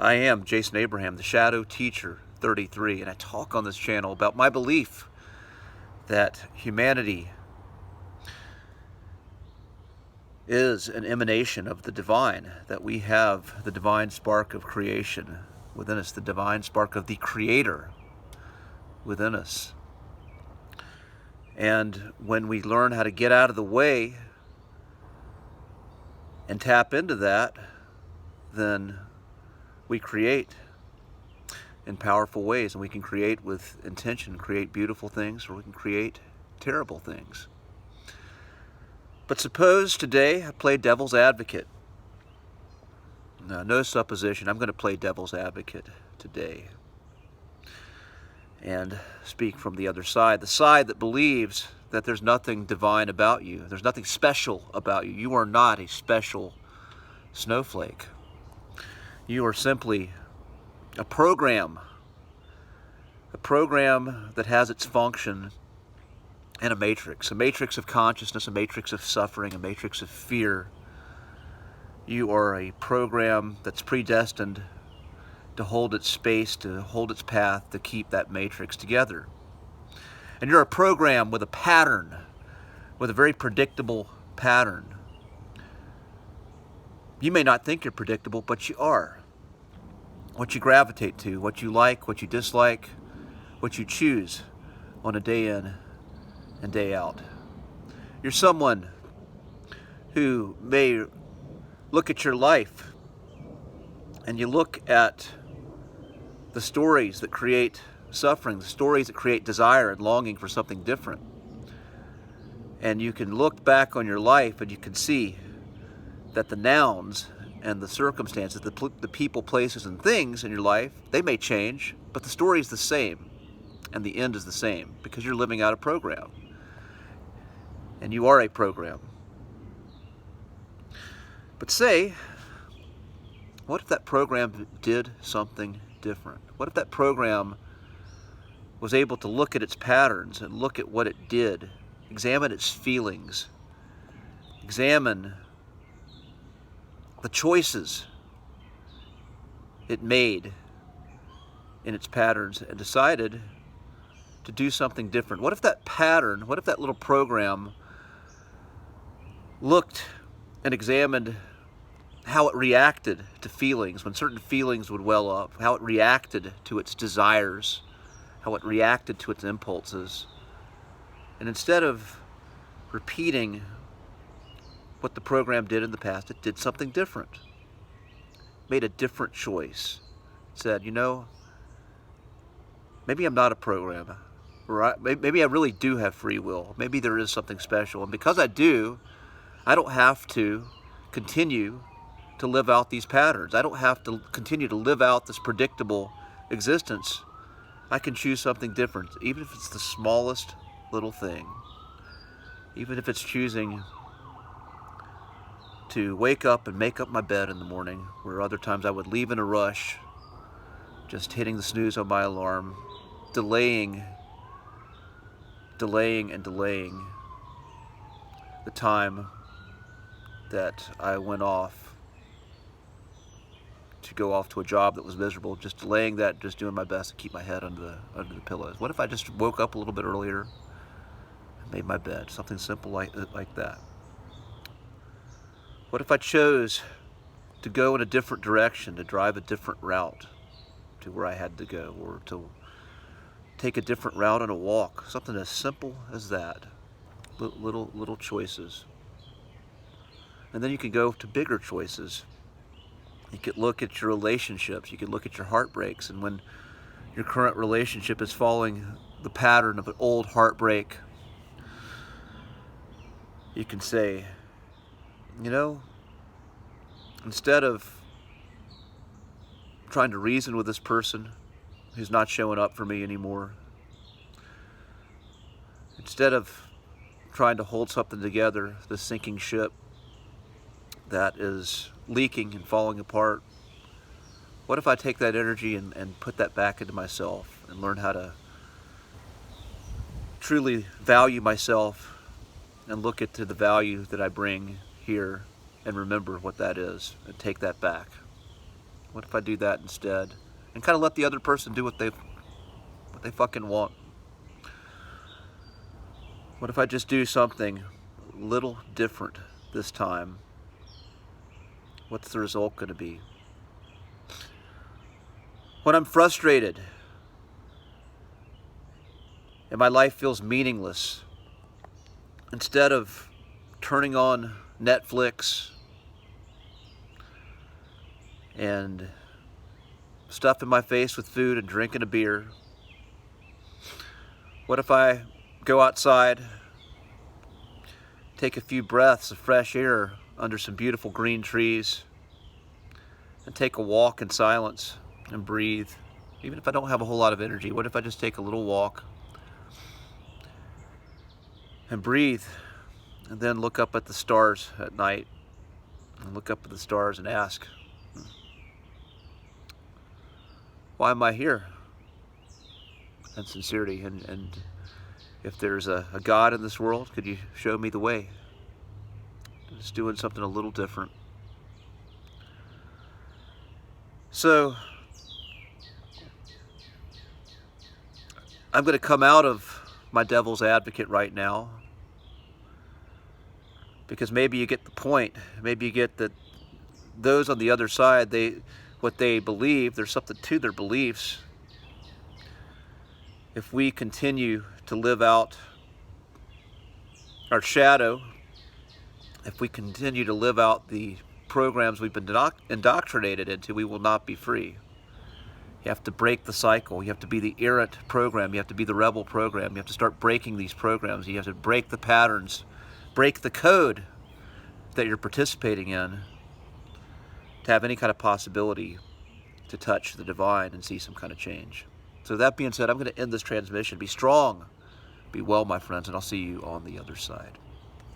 I am Jason Abraham, the Shadow Teacher 33, and I talk on this channel about my belief that humanity is an emanation of the divine, that we have the divine spark of creation within us, the divine spark of the Creator within us. And when we learn how to get out of the way and tap into that, then we create in powerful ways, and we can create with intention, create beautiful things, or we can create terrible things. But suppose today I play devil's advocate. No supposition, I'm going to play devil's advocate today and speak from the other side, the side that believes that there's nothing divine about you, there's nothing special about you. You are not a special snowflake. You are simply a program that has its function in a matrix of consciousness, a matrix of suffering, a matrix of fear. You are a program that's predestined to hold its space, to hold its path, to keep that matrix together. And you're a program with a pattern, with a very predictable pattern. You may not think you're predictable, but you are. What you gravitate to, what you like, what you dislike, what you choose on a day in and day out. You're someone who may look at your life and you look at the stories that create suffering, the stories that create desire and longing for something different. And you can look back on your life and you can see that the nouns and the circumstances, the people, places, and things in your life, they may change, but the story is the same, and the end is the same, because you're living out a program. And you are a program. But say, what if that program did something different? What if that program was able to look at its patterns and look at what it did, examine its feelings, examine the choices it made in its patterns and decided to do something different? What if that pattern, what if that little program looked and examined how it reacted to feelings, when certain feelings would well up, how it reacted to its desires, how it reacted to its impulses, and instead of repeating what the program did in the past, it did something different, made a different choice, said, you know, maybe I'm not a program, or maybe I really do have free will, maybe there is something special, and because I do, I don't have to continue to live out these patterns. I don't have to continue to live out this predictable existence. I can choose something different, even if it's the smallest little thing, even if it's choosing to wake up and make up my bed in the morning, where other times I would leave in a rush, just hitting the snooze on my alarm, delaying and delaying the time that I went off to go off to a job that was miserable, just delaying that, just doing my best to keep my head under the pillows. What if I just woke up a little bit earlier and made my bed? Something simple like that. What if I chose to go in a different direction, to drive a different route to where I had to go, or to take a different route on a walk? Something as simple as that. Little choices. And then you can go to bigger choices. You could look at your relationships, you could look at your heartbreaks, and when your current relationship is following the pattern of an old heartbreak, you can say, you know, instead of trying to reason with this person who's not showing up for me anymore, instead of trying to hold something together, this sinking ship that is leaking and falling apart, what if I take that energy and put that back into myself and learn how to truly value myself and look at the value that I bring here and remember what that is and take that back? What if I do that instead? And kind of let the other person do what they fucking want. What if I just do something a little different this time? What's the result going to be? When I'm frustrated and my life feels meaningless, instead of turning on Netflix and stuffing my face with food and drinking a beer, what if I go outside, take a few breaths of fresh air under some beautiful green trees, and take a walk in silence and breathe? Even if I don't have a whole lot of energy, what if I just take a little walk and breathe, and then look up at the stars at night, and look up at the stars and ask, why am I here? And sincerity, and if there's a God in this world, could you show me the way? Just doing something a little different. So I'm going to come out of my devil's advocate right now, because maybe you get the point. Maybe you get that those on the other side, what they believe, there's something to their beliefs. If we continue to live out our shadow, if we continue to live out the programs we've been indoctrinated into, we will not be free. You have to break the cycle. You have to be the errant program. You have to be the rebel program. You have to start breaking these programs. You have to break the patterns, break the code that you're participating in to have any kind of possibility to touch the divine and see some kind of change. So that being said, I'm going to end this transmission. Be strong, be well, my friends, and I'll see you on the other side.